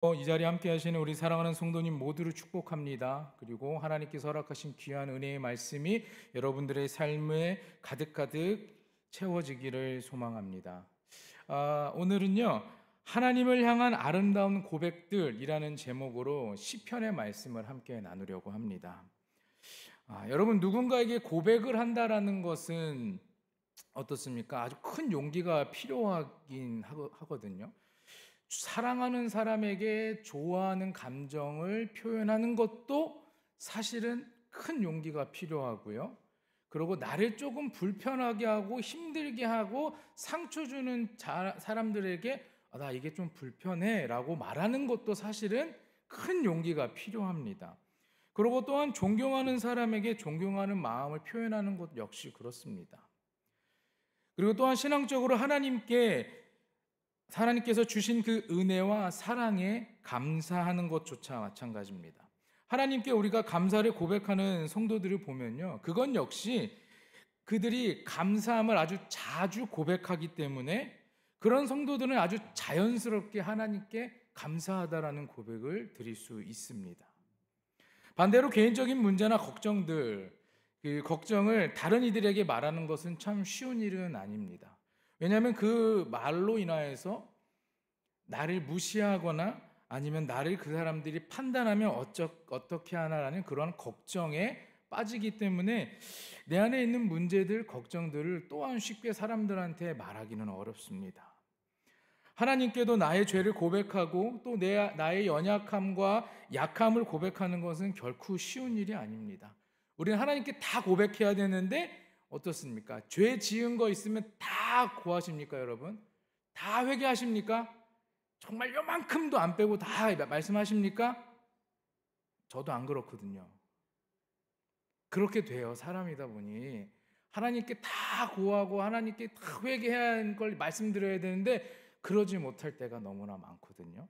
이 자리에 함께 하시는 우리 사랑하는 성도님 모두를 축복합니다. 그리고 하나님께서 허락하신 귀한 은혜의 말씀이 여러분들의 삶에 가득가득 채워지기를 소망합니다. 오늘은요, 하나님을 향한 아름다운 고백들이라는 제목으로 시편의 말씀을 함께 나누려고 합니다. 여러분, 누군가에게 고백을 한다라는 것은 어떻습니까? 아주 큰 용기가 필요하긴 하거든요. 사랑하는 사람에게 좋아하는 감정을 표현하는 것도 사실은 큰 용기가 필요하고요. 그리고 나를 조금 불편하게 하고 힘들게 하고 상처 주는 사람들에게 나 이게 좀 불편해 라고 말하는 것도 사실은 큰 용기가 필요합니다. 그리고 또한 존경하는 사람에게 존경하는 마음을 표현하는 것 역시 그렇습니다. 그리고 또한 신앙적으로 하나님께서 주신 그 은혜와 사랑에 감사하는 것조차 마찬가지입니다. 하나님께 우리가 감사를 고백하는 성도들을 보면요, 그건 역시 그들이 감사함을 아주 자주 고백하기 때문에 그런 성도들은 아주 자연스럽게 하나님께 감사하다라는 고백을 드릴 수 있습니다. 반대로 개인적인 문제나 걱정들, 그 걱정을 다른 이들에게 말하는 것은 참 쉬운 일은 아닙니다. 왜냐하면 그 말로 인하여서 나를 무시하거나 아니면 나를 그 사람들이 판단하면 어떻게 하나라는 그런 걱정에 빠지기 때문에 내 안에 있는 문제들, 걱정들을 또한 쉽게 사람들한테 말하기는 어렵습니다. 하나님께도 나의 죄를 고백하고 또 나의 연약함과 약함을 고백하는 것은 결코 쉬운 일이 아닙니다. 우리는 하나님께 다 고백해야 되는데 어떻습니까? 죄 지은 거 있으면 다 고하십니까, 여러분? 다 회개하십니까? 정말 요만큼도 안 빼고 다 말씀하십니까? 저도 안 그렇거든요. 그렇게 돼요, 사람이다 보니. 하나님께 다 고하고 하나님께 다 회개해야 하는 걸 말씀드려야 되는데 그러지 못할 때가 너무나 많거든요.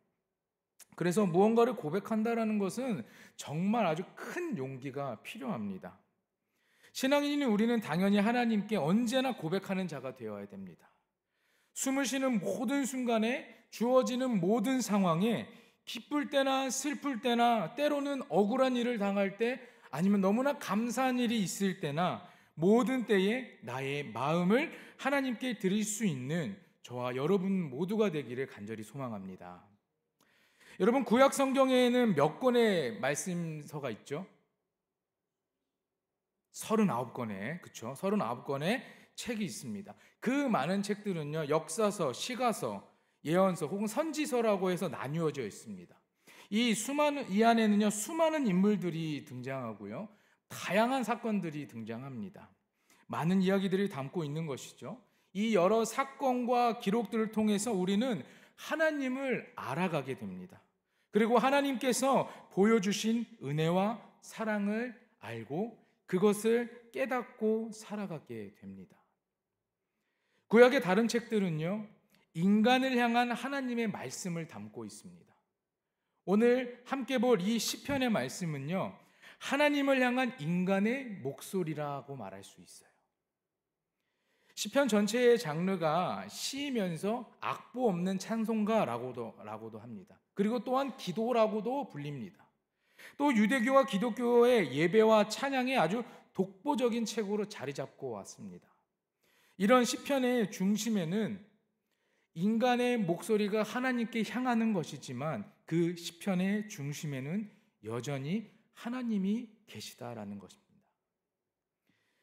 그래서 무언가를 고백한다라는 것은 정말 아주 큰 용기가 필요합니다. 신앙인인 우리는 당연히 하나님께 언제나 고백하는 자가 되어야 됩니다. 숨을 쉬는 모든 순간에 주어지는 모든 상황에 기쁠 때나 슬플 때나 때로는 억울한 일을 당할 때 아니면 너무나 감사한 일이 있을 때나 모든 때에 나의 마음을 하나님께 드릴 수 있는 저와 여러분 모두가 되기를 간절히 소망합니다. 여러분, 구약 성경에는 몇 권의 말씀서가 있죠? 39권의, 그쵸? 39권의 책이 있습니다. 그 많은 책들은요, 역사서, 시가서, 예언서 혹은 선지서라고 해서 나뉘어져 있습니다. 이 안에는요, 수많은 인물들이 등장하고요, 다양한 사건들이 등장합니다. 많은 이야기들이 담고 있는 것이죠. 이 여러 사건과 기록들을 통해서 우리는 하나님을 알아가게 됩니다. 그리고 하나님께서 보여주신 은혜와 사랑을 알고 그것을 깨닫고 살아가게 됩니다. 구약의 다른 책들은요, 인간을 향한 하나님의 말씀을 담고 있습니다. 오늘 함께 볼 이 시편의 말씀은요, 하나님을 향한 인간의 목소리라고 말할 수 있어요. 시편 전체의 장르가 시이면서 악보 없는 찬송가라고도 합니다. 그리고 또한 기도라고도 불립니다. 또 유대교와 기독교의 예배와 찬양의 아주 독보적인 책으로 자리 잡고 왔습니다. 이런 시편의 중심에는 인간의 목소리가 하나님께 향하는 것이지만 그 시편의 중심에는 여전히 하나님이 계시다라는 것입니다.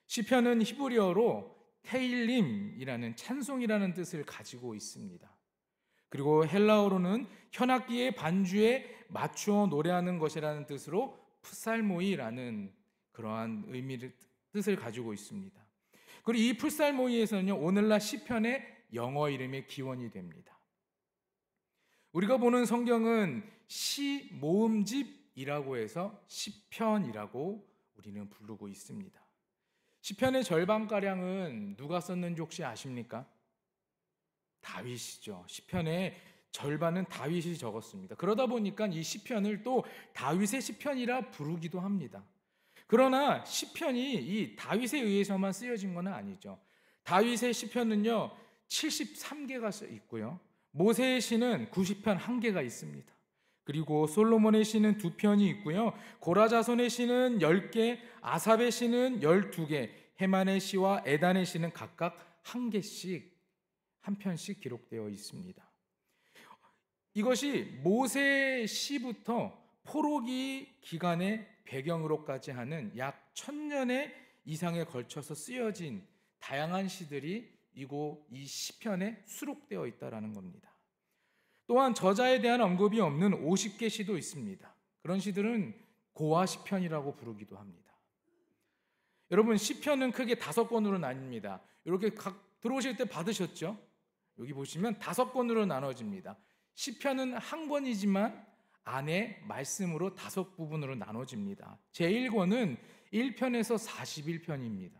시편은 히브리어로 테일림이라는 찬송이라는 뜻을 가지고 있습니다. 그리고 헬라어로는 현악기의 반주에 맞추어 노래하는 것이라는 뜻으로 프살모이라는 그러한 뜻을 가지고 있습니다. 그리고 이 프살모이에서는요, 오늘날 시편의 영어 이름의 기원이 됩니다. 우리가 보는 성경은 시 모음집이라고 해서 시편이라고 우리는 부르고 있습니다. 시편의 절반가량은 누가 썼는지 혹시 아십니까? 다윗이죠. 시편의 절반은 다윗이 적었습니다. 그러다 보니까 이 시편을 또 다윗의 시편이라 부르기도 합니다. 그러나 시편이 이 다윗에 의해서만 쓰여진 건 아니죠. 다윗의 시편은요, 73개가 있고요. 모세의 시는 90편 1개가 있습니다. 그리고 솔로몬의 시는 2편이 있고요. 고라 자손의 시는 10개, 아삽의 시는 12개, 헤만의 시와 에단의 시는 각각 1개씩, 한 편씩 기록되어 있습니다. 이것이 모세 시부터 포로기 기간의 배경으로까지 하는 약 1000년의 이상에 걸쳐서 쓰여진 다양한 시들이 이 시편에 수록되어 있다는 겁니다. 또한 저자에 대한 언급이 없는 50개 시도 있습니다. 그런 시들은 고아 시편이라고 부르기도 합니다. 여러분, 시편은 크게 5권으로 나뉩니다. 이렇게 들어오실 때 받으셨죠? 여기 보시면 5권으로 나눠집니다. 시편은 한 권이지만 안에 말씀으로 5부분으로 나눠집니다. 제1권은 1편에서 41편입니다.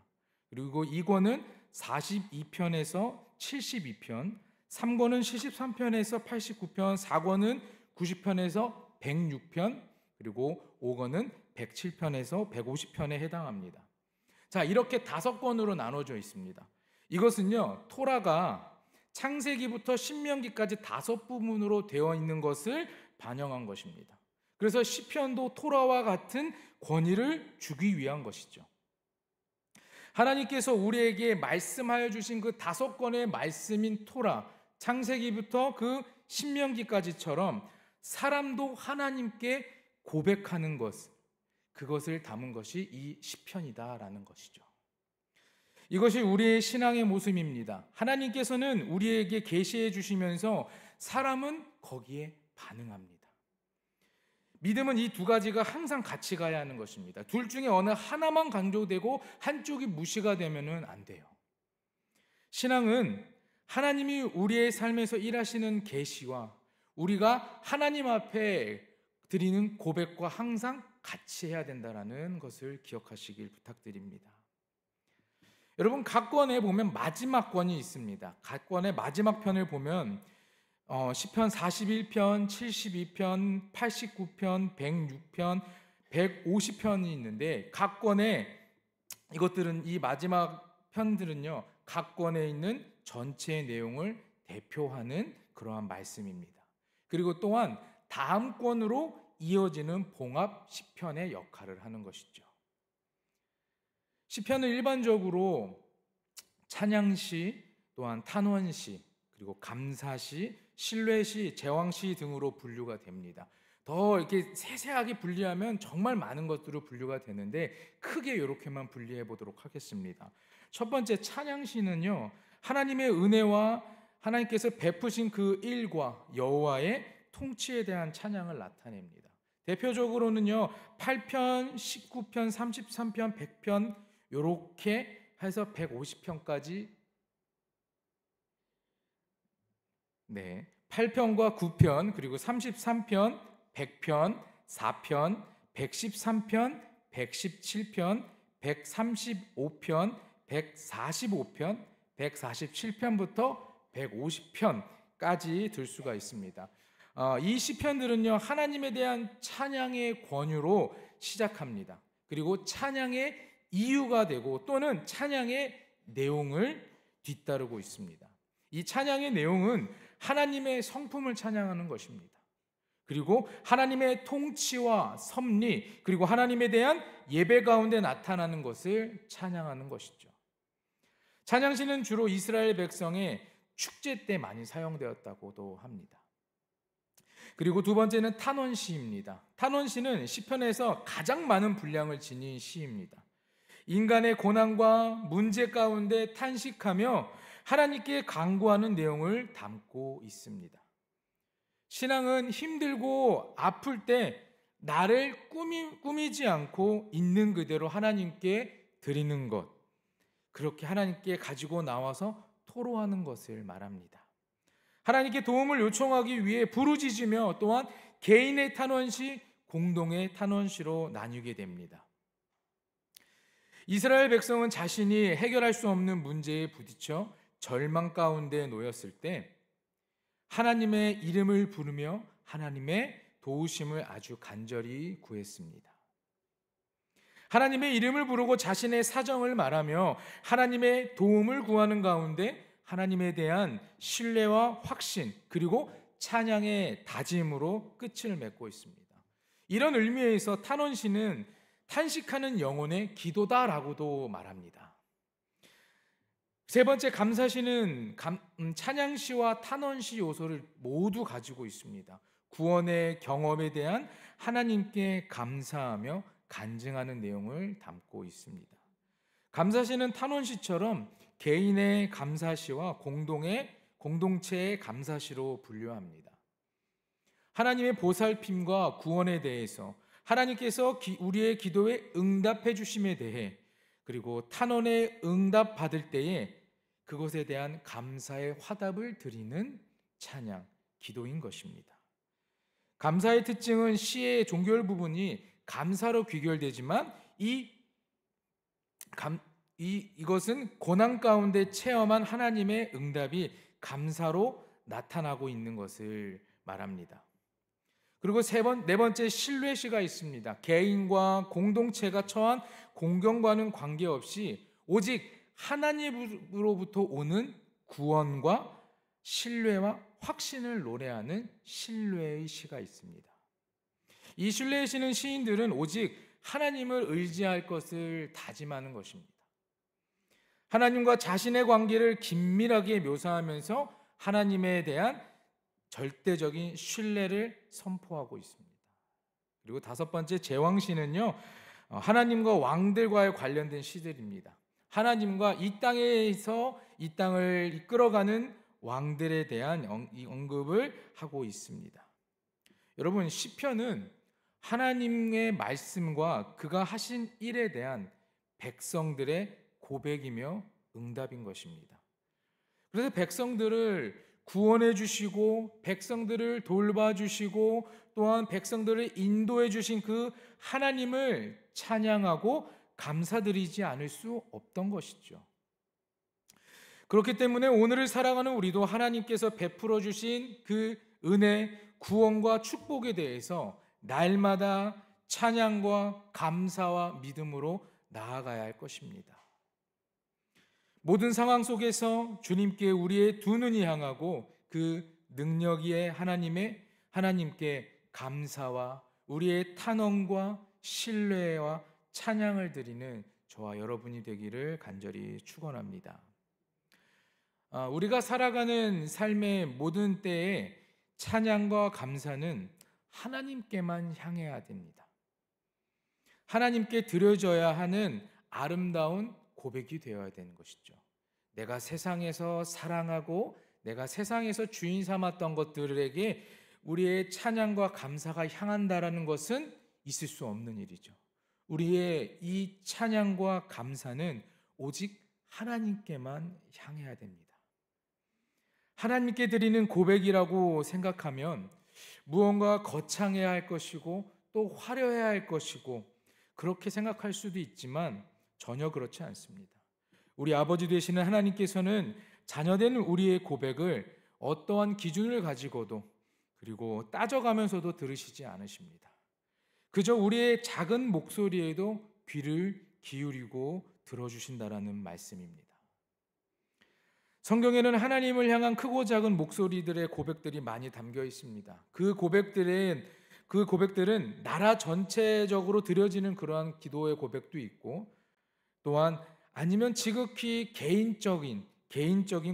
그리고 2권은 42편에서 72편, 3권은 73편에서 89편, 4권은 90편에서 106편, 그리고 5권은 107편에서 150편에 해당합니다. 자, 이렇게 5권으로 나눠져 있습니다. 이것은요, 토라가 창세기부터 신명기까지 5부분으로 되어 있는 것을 반영한 것입니다. 그래서 시편도 토라와 같은 권위를 주기 위한 것이죠. 하나님께서 우리에게 말씀하여 주신 그 5권의 말씀인 토라, 창세기부터 그 신명기까지처럼 사람도 하나님께 고백하는 것, 그것을 담은 것이 이 시편이다라는 것이죠. 이것이 우리의 신앙의 모습입니다. 하나님께서는 우리에게 계시해 주시면서 사람은 거기에 반응합니다. 믿음은 이 2가지가 항상 같이 가야 하는 것입니다. 둘 중에 어느 하나만 강조되고 한쪽이 무시가 되면 안 돼요. 신앙은 하나님이 우리의 삶에서 일하시는 계시와 우리가 하나님 앞에 드리는 고백과 항상 같이 해야 된다는 것을 기억하시길 부탁드립니다. 여러분, 각 권에 보면 마지막 권이 있습니다. 각 권의 마지막 편을 보면 시편 41편, 72편, 89편, 106편, 150편이 있는데 각 권에 이것들은 이 마지막 편들은요, 각 권에 있는 전체의 내용을 대표하는 그러한 말씀입니다. 그리고 또한 다음 권으로 이어지는 봉합 시편의 역할을 하는 것이죠. 시편은 일반적으로 찬양시, 또한 탄원시, 그리고 감사시, 신뢰시, 제왕시 등으로 분류가 됩니다. 더 이렇게 세세하게 분리하면 정말 많은 것들로 분류가 되는데 크게 이렇게만 분리해 보도록 하겠습니다. 첫 번째 찬양시는요, 하나님의 은혜와 하나님께서 베푸신 그 일과 여호와의 통치에 대한 찬양을 나타냅니다. 대표적으로는요, 8편, 19편, 33편, 100편 이렇게 해서 150편까지 8편과 9편, 그리고 33편, 100편, 4편, 113편, 117편, 135편, 145편, 147편부터 150편까지 들 수가 있습니다. 이 시편들은요, 하나님에 대한 찬양의 권유로 시작합니다. 그리고 찬양의 이유가 되고 또는 찬양의 내용을 뒤따르고 있습니다. 이 찬양의 내용은 하나님의 성품을 찬양하는 것입니다. 그리고 하나님의 통치와 섭리, 그리고 하나님에 대한 예배 가운데 나타나는 것을 찬양하는 것이죠. 찬양시는 주로 이스라엘 백성의 축제 때 많이 사용되었다고도 합니다. 그리고 두 번째는 탄원시입니다. 탄원시는 시편에서 가장 많은 분량을 지닌 시입니다. 인간의 고난과 문제 가운데 탄식하며 하나님께 간구하는 내용을 담고 있습니다. 신앙은 힘들고 아플 때 나를 꾸미지 않고 있는 그대로 하나님께 드리는 것, 그렇게 하나님께 가지고 나와서 토로하는 것을 말합니다. 하나님께 도움을 요청하기 위해 부르짖으며 또한 개인의 탄원시, 공동의 탄원시로 나뉘게 됩니다. 이스라엘 백성은 자신이 해결할 수 없는 문제에 부딪혀 절망 가운데 놓였을 때 하나님의 이름을 부르며 하나님의 도우심을 아주 간절히 구했습니다. 하나님의 이름을 부르고 자신의 사정을 말하며 하나님의 도움을 구하는 가운데 하나님에 대한 신뢰와 확신, 그리고 찬양의 다짐으로 끝을 맺고 있습니다. 이런 의미에서 탄원시는 탄식하는 영혼의 기도다라고도 말합니다. 세 번째, 감사시는 찬양시와 탄원시 요소를 모두 가지고 있습니다. 구원의 경험에 대한 하나님께 감사하며 간증하는 내용을 담고 있습니다. 감사시는 탄원시처럼 개인의 감사시와 공동체의 감사시로 분류합니다. 하나님의 보살핌과 구원에 대해서, 하나님께서 우리의 기도에 응답해 주심에 대해, 그리고 탄원에 응답받을 때에 그것에 대한 감사의 화답을 드리는 찬양, 기도인 것입니다. 감사의 특징은 시의 종결 부분이 감사로 귀결되지만 이것은 고난 가운데 체험한 하나님의 응답이 감사로 나타나고 있는 것을 말합니다. 그리고 네 번째, 신뢰시가 있습니다. 개인과 공동체가 처한 공경과는 관계없이 오직 하나님으로부터 오는 구원과 신뢰와 확신을 노래하는 신뢰의 시가 있습니다. 이 신뢰의 시는 시인들은 오직 하나님을 의지할 것을 다짐하는 것입니다. 하나님과 자신의 관계를 긴밀하게 묘사하면서 하나님에 대한 절대적인 신뢰를 선포하고 있습니다. 그리고 다섯 번째, 제왕시는요, 하나님과 왕들과의 관련된 시들입니다. 하나님과 이 땅에서 이 땅을 이끌어가는 왕들에 대한 언급을 하고 있습니다. 여러분, 시편은 하나님의 말씀과 그가 하신 일에 대한 백성들의 고백이며 응답인 것입니다. 그래서 백성들을 구원해 주시고 백성들을 돌봐 주시고 또한 백성들을 인도해 주신 그 하나님을 찬양하고 감사드리지 않을 수 없던 것이죠. 그렇기 때문에 오늘을 살아가는 우리도 하나님께서 베풀어 주신 그 은혜, 구원과 축복에 대해서 날마다 찬양과 감사와 믿음으로 나아가야 할 것입니다. 모든 상황 속에서 주님께 우리의 두 눈이 향하고 그 능력의 하나님께 감사와 우리의 탄원과 신뢰와 찬양을 드리는 저와 여러분이 되기를 간절히 축원합니다. 우리가 살아가는 삶의 모든 때에 찬양과 감사는 하나님께만 향해야 됩니다. 하나님께 드려져야 하는 아름다운 고백이 되어야 되는 것이죠. 내가 세상에서 사랑하고 내가 세상에서 주인 삼았던 것들에게 우리의 찬양과 감사가 향한다라는 것은 있을 수 없는 일이죠. 우리의 이 찬양과 감사는 오직 하나님께만 향해야 됩니다. 하나님께 드리는 고백이라고 생각하면 무언가 거창해야 할 것이고 또 화려해야 할 것이고 그렇게 생각할 수도 있지만 전혀 그렇지 않습니다. 우리 아버지 되시는 하나님께서는 자녀된 우리의 고백을 어떠한 기준을 가지고도 그리고 따져가면서도 들으시지 않으십니다. 그저 우리의 작은 목소리에도 귀를 기울이고 들어주신다라는 말씀입니다. 성경에는 하나님을 향한 크고 작은 목소리들의 고백들이 많이 담겨 있습니다. 그 고백들은 나라 전체적으로 드려지는 그러한 기도의 고백도 있고 또한 아니면 지극히 개인적인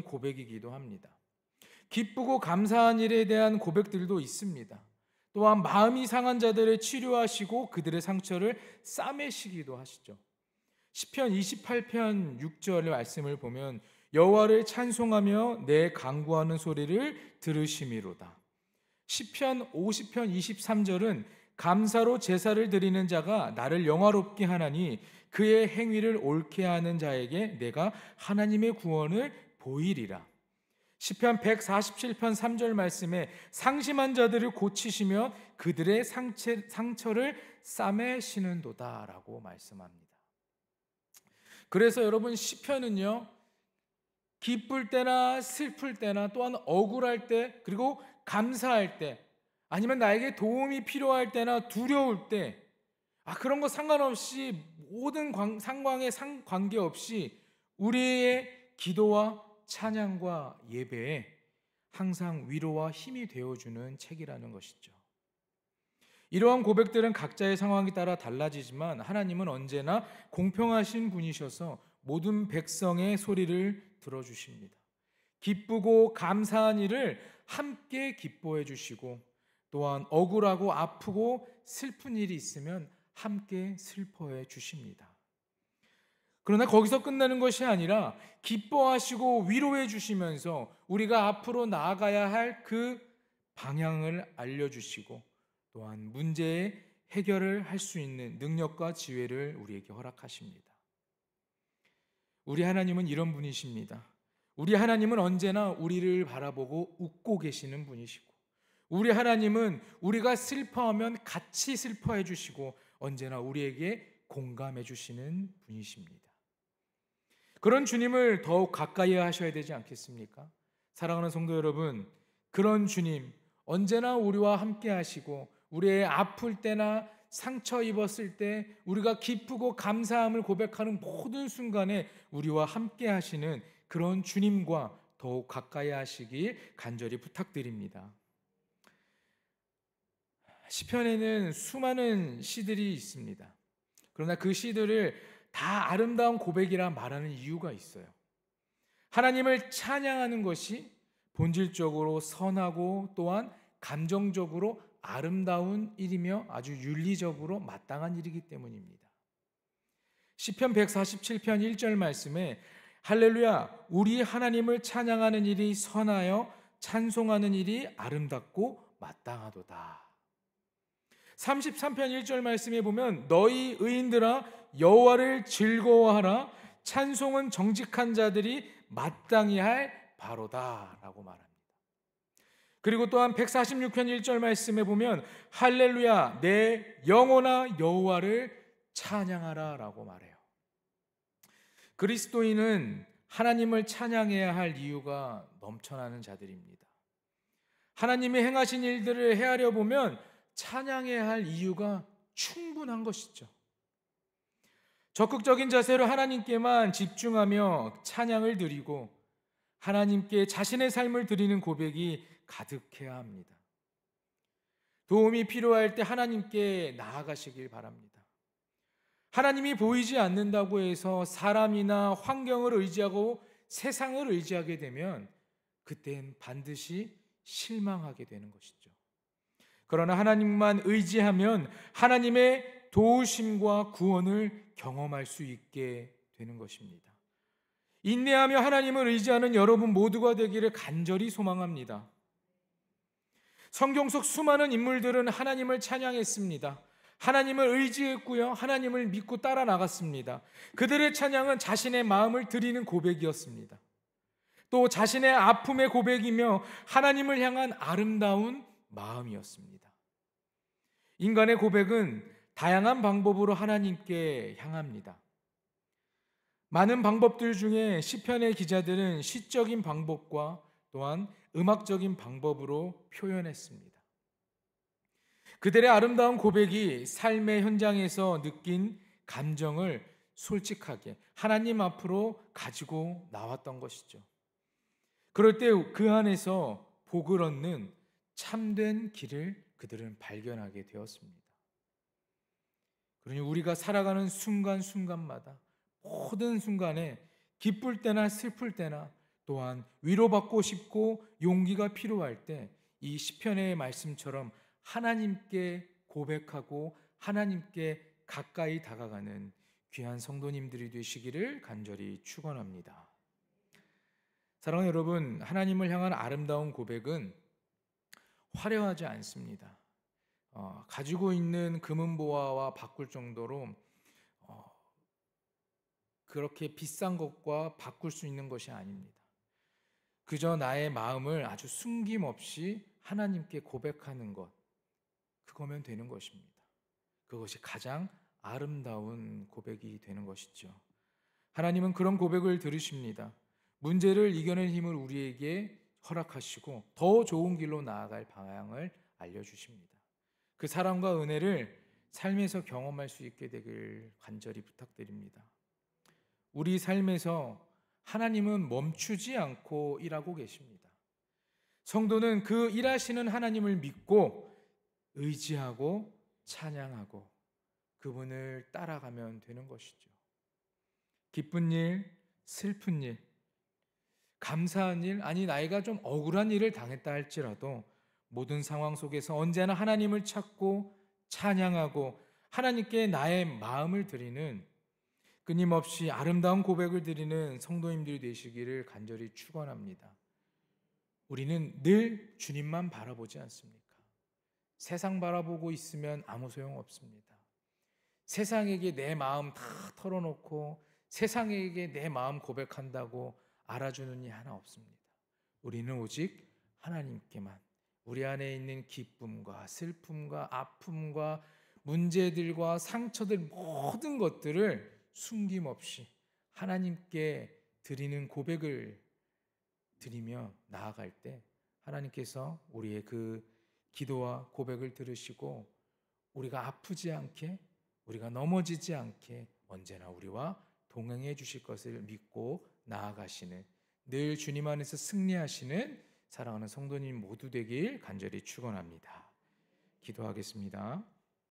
고백이기도 합니다. 기쁘고 감사한 일에 대한 고백들도 있습니다. 또한 마음이 상한 자들을 치료하시고 그들의 상처를 싸매시기도 하시죠. 시편 28편 6절의 말씀을 보면 여호와를 찬송하며 내 간구하는 소리를 들으심이로다. 시편 50편 23절은 감사로 제사를 드리는 자가 나를 영화롭게 하나니 그의 행위를 옳게 하는 자에게 내가 하나님의 구원을 보이리라. 시편 147편 3절 말씀에 상심한 자들을 고치시며 그들의 상처를 싸매시는도다라고 말씀합니다. 그래서 여러분 시편은요 기쁠 때나 슬플 때나 또한 억울할 때 그리고 감사할 때 아니면 나에게 도움이 필요할 때나 두려울 때 그런 거 상관없이 모든 상황에 관계없이 우리의 기도와 찬양과 예배에 항상 위로와 힘이 되어주는 책이라는 것이죠. 이러한 고백들은 각자의 상황에 따라 달라지지만 하나님은 언제나 공평하신 분이셔서 모든 백성의 소리를 들어주십니다. 기쁘고 감사한 일을 함께 기뻐해 주시고, 또한 억울하고 아프고 슬픈 일이 있으면 함께 슬퍼해 주십니다. 그러나 거기서 끝나는 것이 아니라 기뻐하시고 위로해 주시면서 우리가 앞으로 나아가야 할 그 방향을 알려주시고, 또한 문제의 해결을 할 수 있는 능력과 지혜를 우리에게 허락하십니다. 우리 하나님은 이런 분이십니다. 우리 하나님은 언제나 우리를 바라보고 웃고 계시는 분이시고, 우리 하나님은 우리가 슬퍼하면 같이 슬퍼해 주시고 언제나 우리에게 공감해 주시는 분이십니다. 그런 주님을 더욱 가까이 하셔야 되지 않겠습니까? 사랑하는 성도 여러분, 그런 주님 언제나 우리와 함께 하시고, 우리의 아플 때나 상처 입었을 때 우리가 기쁘고 감사함을 고백하는 모든 순간에 우리와 함께 하시는 그런 주님과 더욱 가까이 하시길 간절히 부탁드립니다. 시편에는 수많은 시들이 있습니다. 그러나 그 시들을 다 아름다운 고백이라 말하는 이유가 있어요. 하나님을 찬양하는 것이 본질적으로 선하고 또한 감정적으로 아름다운 일이며 아주 윤리적으로 마땅한 일이기 때문입니다. 시편 147편 1절 말씀에 할렐루야, 우리 하나님을 찬양하는 일이 선하여 찬송하는 일이 아름답고 마땅하도다. 33편 1절 말씀에 보면 너희 의인들아 여호와를 즐거워하라, 찬송은 정직한 자들이 마땅히 할 바로다 라고 말합니다. 그리고 또한 146편 1절 말씀에 보면 할렐루야, 내 영혼아 여호와를 찬양하라 라고 말해요. 그리스도인은 하나님을 찬양해야 할 이유가 넘쳐나는 자들입니다. 하나님이 행하신 일들을 헤아려 보면 찬양해야 할 이유가 충분한 것이죠. 적극적인 자세로 하나님께만 집중하며 찬양을 드리고 하나님께 자신의 삶을 드리는 고백이 가득해야 합니다. 도움이 필요할 때 하나님께 나아가시길 바랍니다. 하나님이 보이지 않는다고 해서 사람이나 환경을 의지하고 세상을 의지하게 되면 그땐 반드시 실망하게 되는 것이죠. 그러나 하나님만 의지하면 하나님의 도우심과 구원을 경험할 수 있게 되는 것입니다. 인내하며 하나님을 의지하는 여러분 모두가 되기를 간절히 소망합니다. 성경 속 수많은 인물들은 하나님을 찬양했습니다. 하나님을 의지했고요, 하나님을 믿고 따라 나갔습니다. 그들의 찬양은 자신의 마음을 드리는 고백이었습니다. 또 자신의 아픔의 고백이며 하나님을 향한 아름다운 마음이었습니다. 인간의 고백은 다양한 방법으로 하나님께 향합니다. 많은 방법들 중에 시편의 기자들은 시적인 방법과 또한 음악적인 방법으로 표현했습니다. 그들의 아름다운 고백이 삶의 현장에서 느낀 감정을 솔직하게 하나님 앞으로 가지고 나왔던 것이죠. 그럴 때 그 안에서 복을 얻는 참된 길을 그들은 발견하게 되었습니다. 그러니 우리가 살아가는 순간순간마다 모든 순간에 기쁠 때나 슬플 때나 또한 위로받고 싶고 용기가 필요할 때 이 시편의 말씀처럼 하나님께 고백하고 하나님께 가까이 다가가는 귀한 성도님들이 되시기를 간절히 축원합니다. 사랑하는 여러분, 하나님을 향한 아름다운 고백은 화려하지 않습니다. 가지고 있는 금은보화와 바꿀 정도로 그렇게 비싼 것과 바꿀 수 있는 것이 아닙니다. 그저 나의 마음을 아주 숨김없이 하나님께 고백하는 것, 그거면 되는 것입니다. 그것이 가장 아름다운 고백이 되는 것이죠. 하나님은 그런 고백을 들으십니다. 문제를 이겨낼 힘을 우리에게 허락하시고 더 좋은 길로 나아갈 방향을 알려주십니다. 그 사랑과 은혜를 삶에서 경험할 수 있게 되길 간절히 부탁드립니다. 우리 삶에서 하나님은 멈추지 않고 일하고 계십니다. 성도는 그 일하시는 하나님을 믿고 의지하고 찬양하고 그분을 따라가면 되는 것이죠. 기쁜 일, 슬픈 일, 감사한 일, 아니 나이가 좀 억울한 일을 당했다 할지라도 모든 상황 속에서 언제나 하나님을 찾고 찬양하고 하나님께 나의 마음을 드리는 끊임없이 아름다운 고백을 드리는 성도님들이 되시기를 간절히 축원합니다. 우리는 늘 주님만 바라보지 않습니까? 세상 바라보고 있으면 아무 소용 없습니다. 세상에게 내 마음 다 털어놓고 세상에게 내 마음 고백한다고 알아주는 이 하나 없습니다. 우리는 오직 하나님께만 우리 안에 있는 기쁨과 슬픔과 아픔과 문제들과 상처들 모든 것들을 숨김없이 하나님께 드리는 고백을 드리며 나아갈 때 하나님께서 우리의 그 기도와 고백을 들으시고 우리가 아프지 않게 우리가 넘어지지 않게 언제나 우리와 동행해 주실 것을 믿고 나아가시는 늘 주님 안에서 승리하시는 사랑하는 성도님 모두 되길 간절히 축원합니다. 기도하겠습니다.